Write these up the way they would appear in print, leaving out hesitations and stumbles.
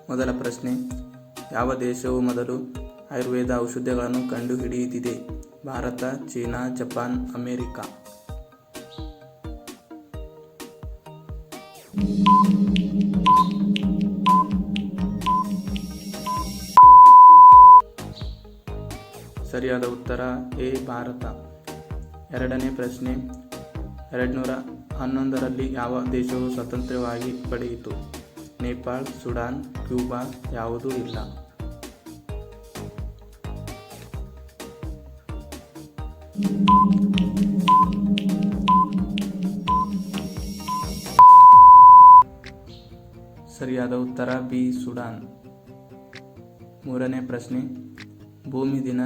ಮೊದಲ ಪ್ರಶ್ನೆ, ಯಾವ ದೇಶವು ಮೊದಲು ಆಯುರ್ವೇದ ಔಷಧಗಳನ್ನು ಕಂಡುಹಿಡಿದಿದೆ? Bharat, China, Japan, America. ಸರಿಯಾದ ಉತ್ತರ ಎ, ಭಾರತ. ಎರಡನೇ ಪ್ರಶ್ನೆ, 211ರಲ್ಲಿ ಯಾವ ದೇಶವು ಸ್ವತಂತ್ರವಾಗಿ ಪಡೆಯಿತು? Nepal, Sudan, Cuba. ಯಾವುದೂ ಇಲ್ಲ. ಸರಿಯಾದ ಉತ್ತರ ಬಿ, ಸುಡಾನ್. ಮೂರನೇ ಪ್ರಶ್ನೆ, ಭೂಮಿ ದಿನ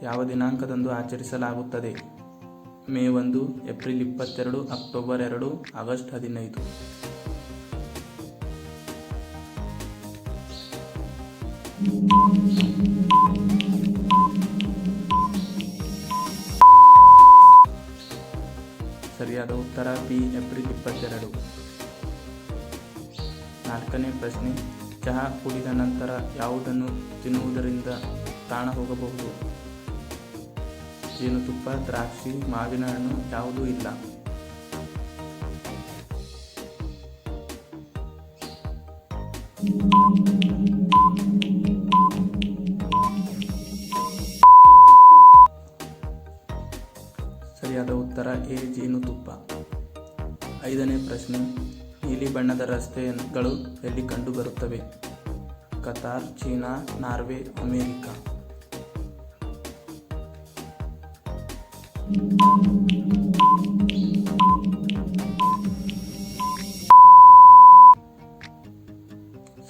ಯಾವ ದಿನಾಂಕದಂದು ಆಚರಿಸಲಾಗುತ್ತದೆ? May 1, April 22, October 2, August 15. ಸರಿಯಾದ ಉತ್ತರ ಬಿ, ಏಪ್ರಿಲ್ 22. ನಾಲ್ಕನೇ ಪ್ರಶ್ನೆ, ಚಹಾ ಕುಡಿದ ನಂತರ ಯಾವುದನ್ನು ತಿನ್ನುವುದರಿಂದ ಪ್ರಾಣ ಹೋಗಬಹುದು? ಜೇನುತುಪ್ಪ, ದ್ರಾಕ್ಷಿ, ಮಾವಿನ ಹಣ್ಣು. ಯಾವುದೂ ಇಲ್ಲ. ಸರಿಯಾದ ಉತ್ತರ ಎ, ಜೇನುತುಪ್ಪ. ಐದನೇ ಪ್ರಶ್ನೆ, ನೀಲಿ ಬಣ್ಣದ ರಸ್ತೆಗಳು ಎಲ್ಲಿ ಕಂಡುಬರುತ್ತವೆ? Qatar, China, Norway, America.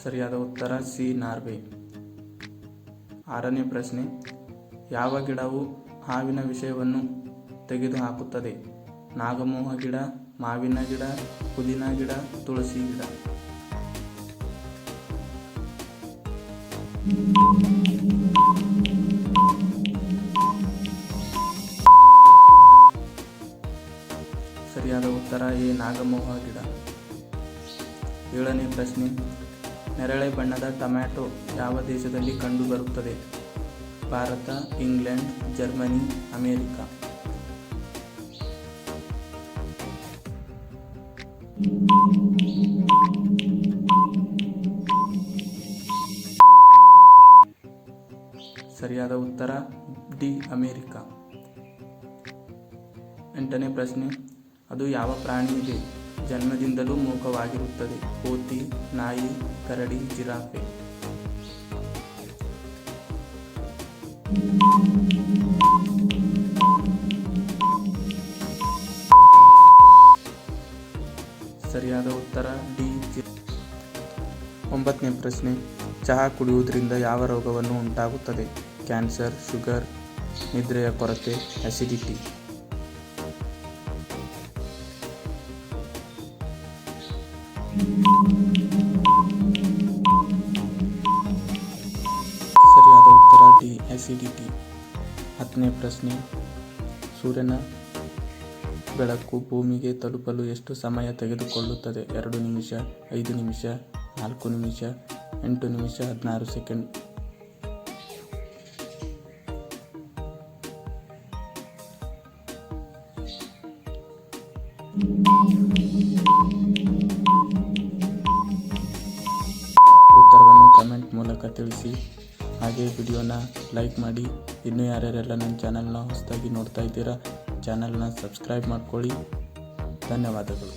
ಸರಿಯಾದ ಉತ್ತರ ಸಿ, ನಾರ್ವೆ. ಆರನೇ ಪ್ರಶ್ನೆ, ಯಾವ ಗಿಡವು ಹಾವಿನ ವಿಷವನ್ನು ತೆಗೆದುಹಾಕುತ್ತದೆ? ನಾಗಮೋಹ ಗಿಡ, ಮಾವಿನ ಗಿಡ, ಪುದೀನ ಗಿಡ, ತುಳಸಿ ಗಿಡ. ಸರಿಯಾದ ಉತ್ತರ ಎ, ನಾಗಮೋಹ ಗಿಡ. ಏಳನೇ ಪ್ರಶ್ನೆ, ನೇರಳೆ ಬಣ್ಣದ ಟೊಮ್ಯಾಟೊ ಯಾವ ದೇಶದಲ್ಲಿ ಕಂಡುಬರುತ್ತದೆ? Bharat, England, Germany, America. ಸರಿಯಾದ ಉತ್ತರ ಡಿ, ಅಮೆರಿಕ. ಎಂಟನೇ ಪ್ರಶ್ನೆ, ಅದು ಯಾವ ಪ್ರಾಣಿ ಇದೆ? ಜನ್ಮದಿಂದಲೂ ಮೂಕವಾಗಿರುತ್ತದೆ? ಕೋತಿ, ನಾಯಿ, ಕರಡಿ, ಜಿರಾಫೆ. ಸರಿಯಾದ ಉತ್ತರ ಡಿ. ಒಂಬತ್ತನೇ ಪ್ರಶ್ನೆ, ಚಹಾ ಕುಡಿಯುವುದರಿಂದ ಯಾವ ರೋಗವನ್ನು ಉಂಟಾಗುತ್ತದೆ? ಕ್ಯಾನ್ಸರ್, ಶುಗರ್, ನಿದ್ರೆಯ ಕೊರತೆ, ಅಸಿಡಿಟಿ. ಸರಿಯಾದ ಉತ್ತರ ಡಿ, ಅಸಿಡಿಟಿ. ಹತ್ತನೇ ಪ್ರಶ್ನೆ, ಸೂರ್ಯನ ಬೆಳಕು ಭೂಮಿಗೆ ತಲುಪಲು ಎಷ್ಟು ಸಮಯ ತೆಗೆದುಕೊಳ್ಳುತ್ತದೆ? 2 ನಿಮಿಷ, 5 ನಿಮಿಷ, 4 ನಿಮಿಷ, 8 ನಿಮಿಷ, 16 ಸೆಕೆಂಡ್. ಉತ್ತರವನ್ನು ಕಮೆಂಟ್ ಮೂಲಕ ತಿಳಿಸಿ. ಹಾಗೆ ವಿಡಿಯೋನ ಲೈಕ್ ಮಾಡಿ. ಇನ್ನೂ ಯಾರ್ಯಾರೆಲ್ಲ ನನ್ನ ಚಾನಲ್ನ ಹೊಸದಾಗಿ ನೋಡ್ತಾ ಇದ್ದೀರಾ, ಚಾನಲ್ನ ಸಬ್ಸ್ಕ್ರೈಬ್ ಮಾಡ್ಕೊಳ್ಳಿ. ಧನ್ಯವಾದಗಳು.